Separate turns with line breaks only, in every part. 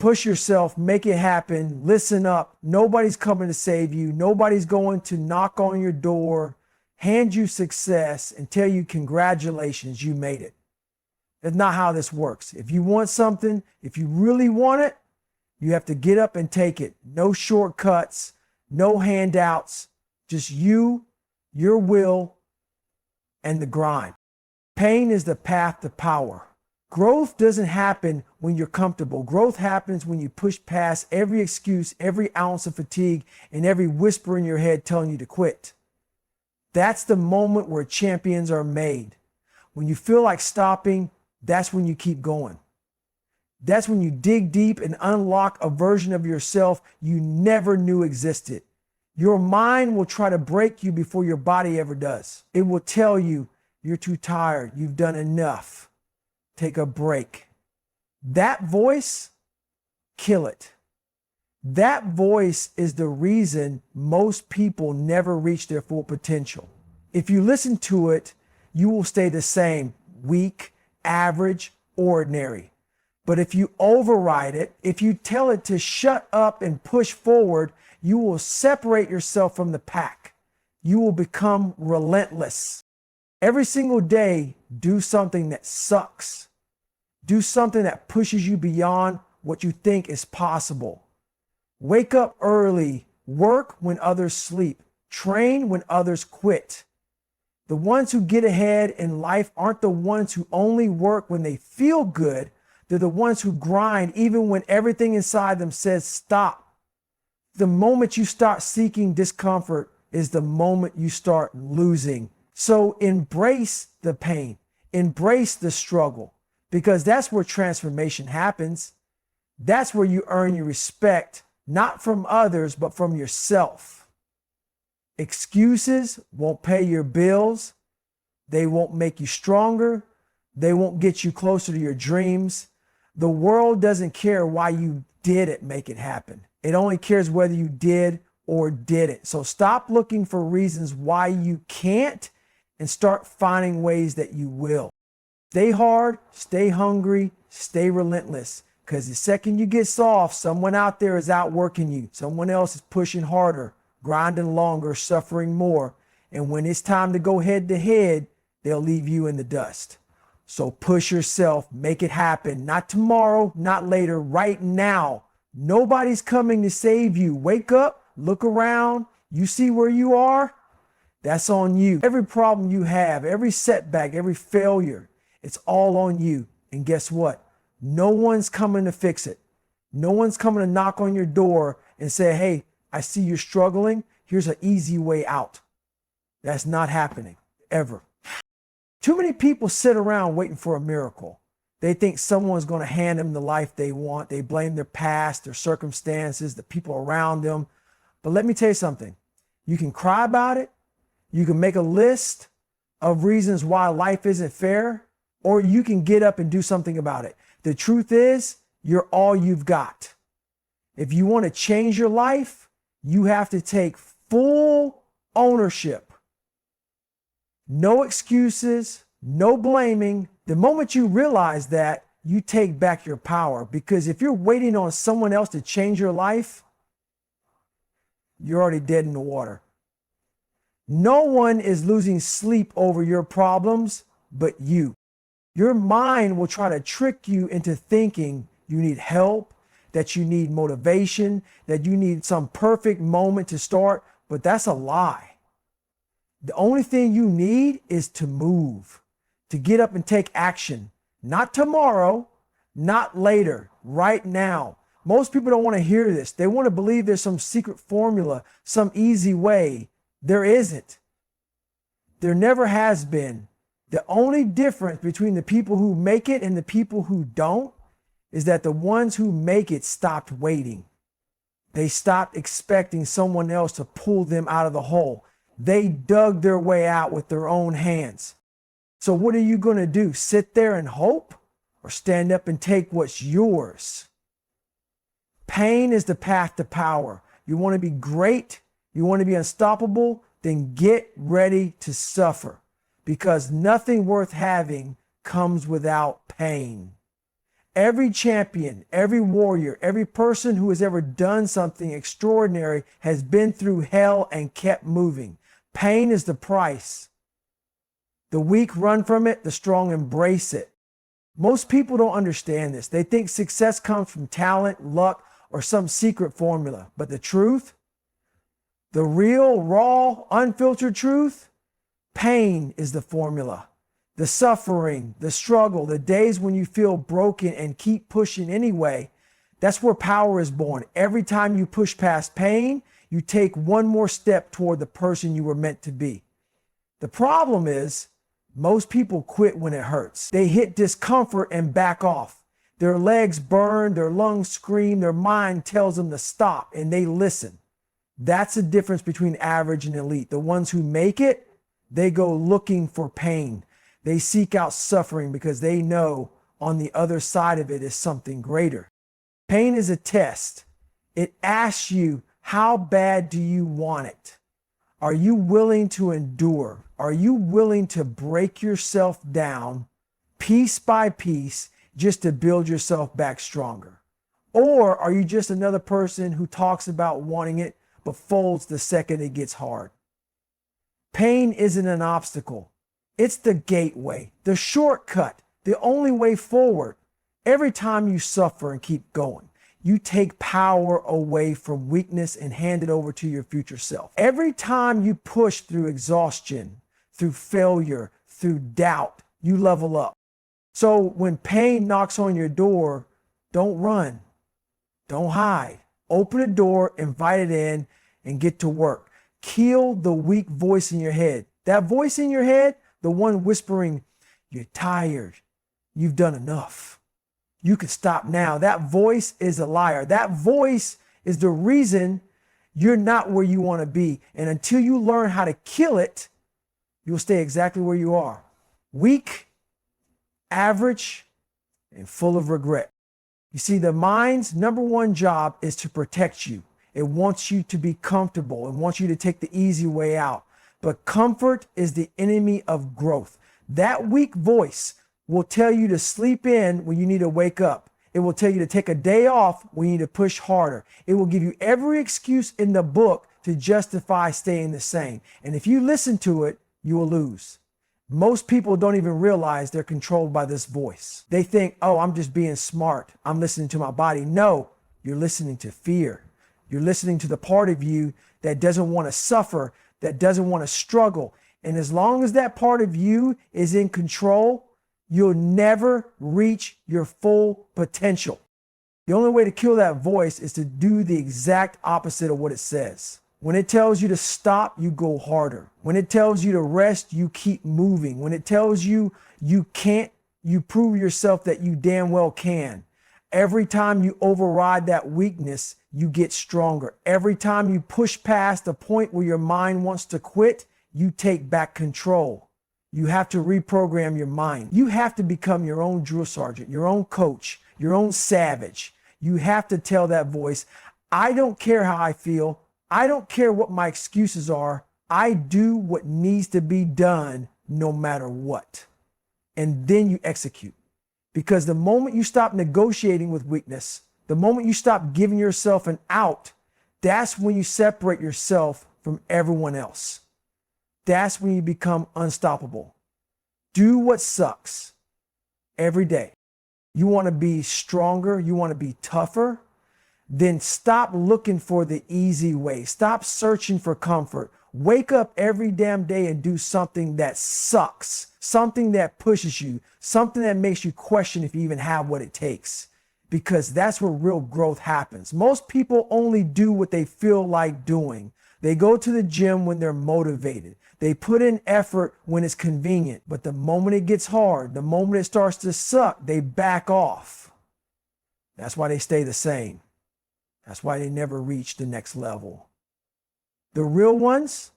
Push yourself, make it happen, listen up. Nobody's coming to save you. Nobody's going to knock on your door, hand you success, and tell you congratulations, you made it. That's not how this works. If you want something, if you really want it, you have to get up and take it. No shortcuts, no handouts, just you, your will, and the grind. Pain is the path to power. Growth doesn't happen when you're comfortable. Growth happens when you push past every excuse, every ounce of fatigue, and every whisper in your head telling you to quit. That's the moment where champions are made. When you feel like stopping, that's when you keep going. That's when you dig deep and unlock a version of yourself you never knew existed. Your mind will try to break you before your body ever does. It will tell you you're too tired, you've done enough. Take a break. That voice, kill it. That voice is the reason most people never reach their full potential. If you listen to it, you will stay the same, weak, average, ordinary. But if you override it, if you tell it to shut up and push forward, you will separate yourself from the pack. You will become relentless. Every single day, do something that sucks. Do something that pushes you beyond what you think is possible. Wake up early, work when others sleep, train when others quit. The ones who get ahead in life aren't the ones who only work when they feel good. They're the ones who grind even when everything inside them says stop. The moment you start seeking discomfort is the moment you start losing. So embrace the pain, embrace the struggle, because that's where transformation happens. That's where you earn your respect, not from others, but from yourself. Excuses won't pay your bills. They won't make you stronger. They won't get you closer to your dreams. The world doesn't care why you didn't make it happen. It only cares whether you did or didn't. So stop looking for reasons why you can't and start finding ways that you will. Stay hard, stay hungry, stay relentless. Because the second you get soft, someone out there is outworking you. Someone else is pushing harder, grinding longer, suffering more. And when it's time to go head to head, they'll leave you in the dust. So push yourself, make it happen. Not tomorrow, not later, right now. Nobody's coming to save you. Wake up, look around. You see where you are? That's on you. Every problem you have, every setback, every failure, it's all on you. And guess what? No one's coming to fix it. No one's coming to knock on your door and say, hey, I see you're struggling. Here's an easy way out. That's not happening, ever. Too many people sit around waiting for a miracle. They think someone's going to hand them the life they want. They blame their past, their circumstances, the people around them. But let me tell you something. You can cry about it. You can make a list of reasons why life isn't fair, or you can get up and do something about it. The truth is, you're all you've got. If you want to change your life, you have to take full ownership. No excuses, no blaming. The moment you realize that, you take back your power. Because if you're waiting on someone else to change your life, you're already dead in the water. No one is losing sleep over your problems but you. Your mind will try to trick you into thinking you need help, that you need motivation, that you need some perfect moment to start, but that's a lie. The only thing you need is to move, to get up and take action. Not tomorrow, not later, right now. Most people don't want to hear this. They want to believe there's some secret formula, some easy way. There isn't. There never has been. The only difference between the people who make it and the people who don't is that the ones who make it stopped waiting. They stopped expecting someone else to pull them out of the hole. They dug their way out with their own hands. So what are you going to do? Sit there and hope, or stand up and take what's yours? Pain is the path to power. You want to be great? You want to be unstoppable? Then get ready to suffer, because nothing worth having comes without pain. Every champion, every warrior, every person who has ever done something extraordinary has been through hell and kept moving. Pain is the price. The weak run from it, the strong embrace it. Most people don't understand this. They think success comes from talent, luck, or some secret formula. But the truth, the real, raw, unfiltered truth, pain is the formula. The suffering, the struggle, the days when you feel broken and keep pushing anyway, that's where power is born. Every time you push past pain, you take one more step toward the person you were meant to be. The problem is, most people quit when it hurts. They hit discomfort and back off. Their legs burn, their lungs scream, their mind tells them to stop, and they listen. That's the difference between average and elite. The ones who make it, they go looking for pain. They seek out suffering because they know on the other side of it is something greater. Pain is a test. It asks you, how bad do you want it? Are you willing to endure? Are you willing to break yourself down piece by piece just to build yourself back stronger? Or are you just another person who talks about wanting it but folds the second it gets hard? Pain isn't an obstacle. It's the gateway, the shortcut, the only way forward. Every time you suffer and keep going, you take power away from weakness and hand it over to your future self. Every time you push through exhaustion, through failure, through doubt, you level up. So when pain knocks on your door, don't run, don't hide. Open the door, invite it in, and get to work. Kill the weak voice in your head. That voice in your head, the one whispering, you're tired, you've done enough, you can stop now. That voice is a liar. That voice is the reason you're not where you want to be. And until you learn how to kill it, you'll stay exactly where you are. Weak, average, and full of regret. You see, the mind's number one job is to protect you. It wants you to be comfortable. It wants you to take the easy way out. But comfort is the enemy of growth. That weak voice will tell you to sleep in when you need to wake up. It will tell you to take a day off when you need to push harder. It will give you every excuse in the book to justify staying the same. And if you listen to it, you will lose. Most people don't even realize they're controlled by this voice. They think, oh, I'm just being smart. I'm listening to my body. No, you're listening to fear. You're listening to the part of you that doesn't want to suffer, that doesn't want to struggle. And as long as that part of you is in control, you'll never reach your full potential. The only way to kill that voice is to do the exact opposite of what it says. When it tells you to stop, you go harder. When it tells you to rest, you keep moving. When it tells you you can't, you prove yourself that you damn well can. Every time you override that weakness, you get stronger. Every time you push past the point where your mind wants to quit, you take back control. You have to reprogram your mind. You have to become your own drill sergeant, your own coach, your own savage. You have to tell that voice, I don't care how I feel. I don't care what my excuses are. I do what needs to be done no matter what. And then you execute. Because the moment you stop negotiating with weakness, the moment you stop giving yourself an out, that's when you separate yourself from everyone else. That's when you become unstoppable. Do what sucks every day. You want to be stronger, you want to be tougher, then stop looking for the easy way. Stop searching for comfort. Wake up every damn day and do something that sucks, something that pushes you, something that makes you question if you even have what it takes, because that's where real growth happens. Most people only do what they feel like doing. They go to the gym when they're motivated. They put in effort when it's convenient, but the moment it gets hard, the moment it starts to suck, they back off. That's why they stay the same. That's why they never reach the next level. The real ones,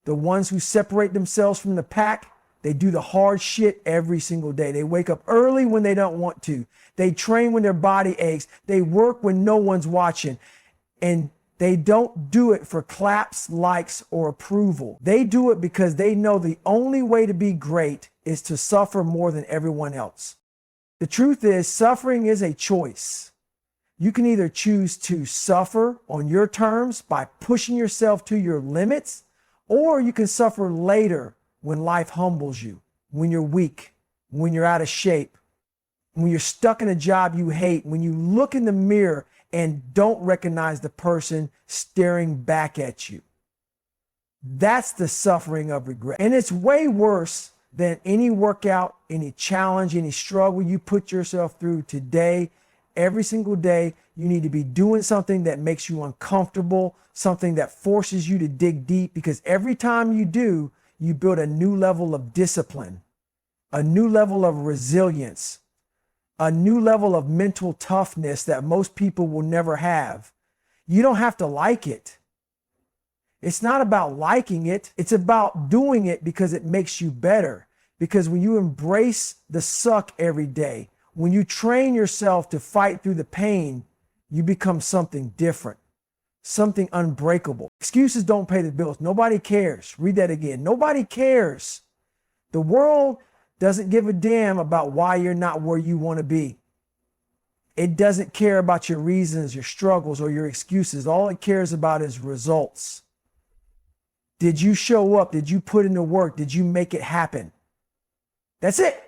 the ones who separate themselves from the pack, they do the hard shit every single day. They wake up early when they don't want to. They train when their body aches. They work when no one's watching. And they don't do it for claps, likes, or approval. They do it because they know the only way to be great is to suffer more than everyone else. The truth is, suffering is a choice. You can either choose to suffer on your terms by pushing yourself to your limits, or you can suffer later when life humbles you, when you're weak, when you're out of shape, when you're stuck in a job you hate, when you look in the mirror and don't recognize the person staring back at you. That's the suffering of regret. And it's way worse than any workout, any challenge, any struggle you put yourself through today. Every single day, you need to be doing something that makes you uncomfortable, something that forces you to dig deep, because every time you do, you build a new level of discipline, a new level of resilience, a new level of mental toughness that most people will never have. You don't have to like it. It's not about liking it. It's about doing it because it makes you better. Because when you embrace the suck every day, when you train yourself to fight through the pain, you become something different, something unbreakable. Excuses don't pay the bills. Nobody cares. Read that again. Nobody cares. The world doesn't give a damn about why you're not where you want to be. It doesn't care about your reasons, your struggles, or your excuses. All it cares about is results. Did you show up? Did you put in the work? Did you make it happen? That's it.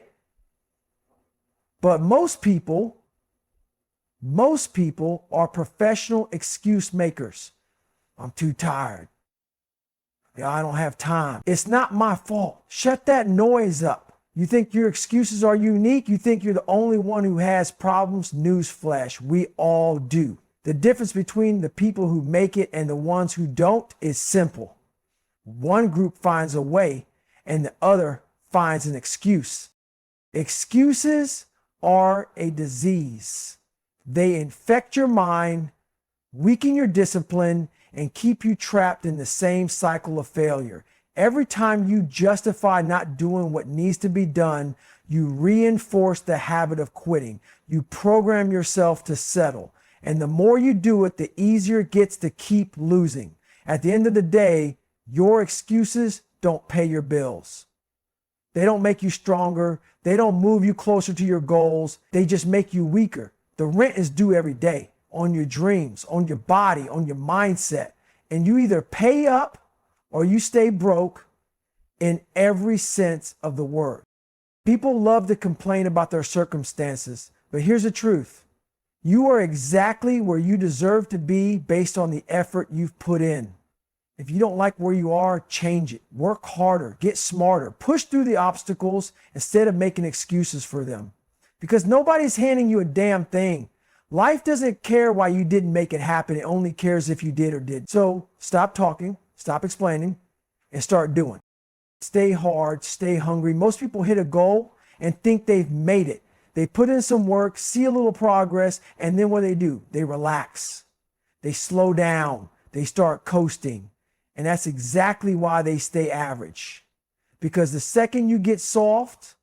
But most people are professional excuse makers. I'm too tired. Yeah, I don't have time. It's not my fault. Shut that noise up. You think your excuses are unique? You think you're the only one who has problems? Newsflash, we all do. The difference between the people who make it and the ones who don't is simple. One group finds a way and the other finds an excuse. Excuses are a disease. They infect your mind, weaken your discipline, and keep you trapped in the same cycle of failure. Every time you justify not doing what needs to be done, you reinforce the habit of quitting. You program yourself to settle. And the more you do it, the easier it gets to keep losing. At the end of the day, your excuses don't pay your bills. They don't make you stronger. They don't move you closer to your goals. They just make you weaker. The rent is due every day on your dreams, on your body, on your mindset. And you either pay up or you stay broke in every sense of the word. People love to complain about their circumstances, but here's the truth. You are exactly where you deserve to be based on the effort you've put in. If you don't like where you are, change it. Work harder, get smarter, push through the obstacles instead of making excuses for them. Because nobody's handing you a damn thing. Life doesn't care why you didn't make it happen. It only cares if you did or did. So stop talking, stop explaining, and start doing. Stay hard, stay hungry. Most people hit a goal and think they've made it. They put in some work, see a little progress, and then what do? They relax. They slow down. They start coasting. And that's exactly why they stay average. Because the second you get soft,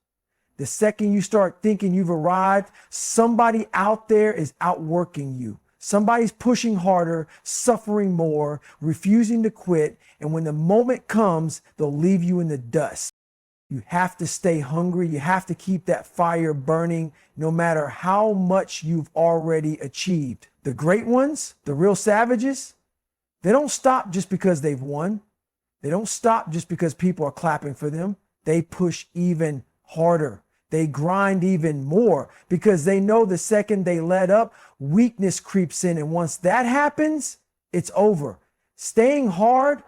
the second you start thinking you've arrived, somebody out there is outworking you. Somebody's pushing harder, suffering more, refusing to quit. And when the moment comes, they'll leave you in the dust. You have to stay hungry. You have to keep that fire burning no matter how much you've already achieved. The great ones, the real savages, they don't stop just because they've won. They don't stop just because people are clapping for them. They push even harder. They grind even more because they know the second they let up, weakness creeps in. And once that happens, it's over. Staying hard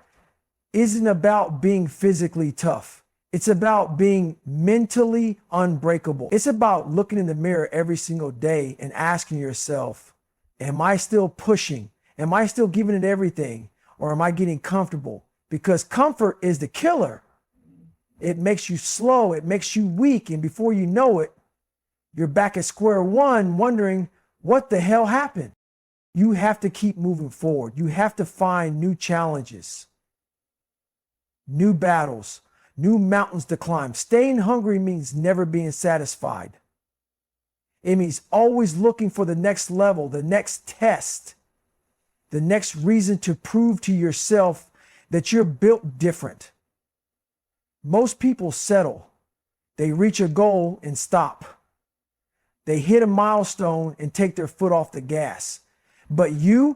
isn't about being physically tough. It's about being mentally unbreakable. It's about looking in the mirror every single day and asking yourself, am I still pushing? Am I still giving it everything? Or am I getting comfortable? Because comfort is the killer. It makes you slow. It makes you weak. And before you know it, you're back at square one wondering what the hell happened. You have to keep moving forward. You have to find new challenges, new battles, new mountains to climb. Staying hungry means never being satisfied. It means always looking for the next level, the next test, the next reason to prove to yourself that you're built different. Most people settle. They reach a goal and stop. They hit a milestone and take their foot off the gas. But you're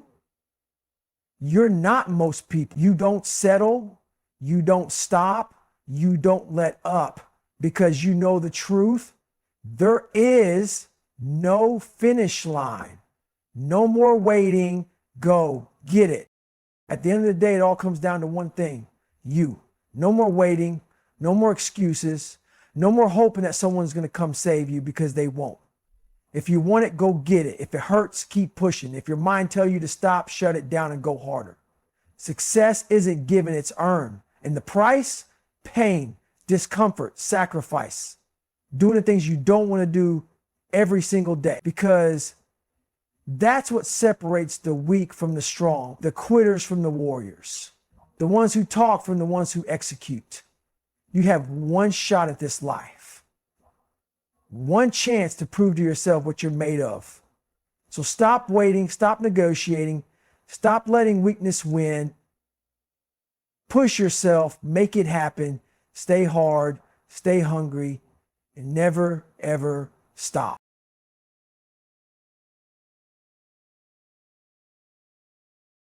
not most people. You don't settle. You don't stop. You don't let up because you know the truth. There is no finish line. No more waiting. Go get it. At the end of the day, it all comes down to one thing. You. No more waiting. No more excuses. No more hoping that someone's going to come save you because they won't. If you want it, go get it. If it hurts, keep pushing. If your mind tells you to stop, shut it down and go harder. Success isn't given, it's earned. And the price? Pain, discomfort, sacrifice. Doing the things you don't want to do every single day. Because that's what separates the weak from the strong, the quitters from the warriors, the ones who talk from the ones who execute. You have one shot at this life, one chance to prove to yourself what you're made of. So stop waiting, stop negotiating, stop letting weakness win. Push yourself, make it happen, stay hard, stay hungry, and never, ever stop.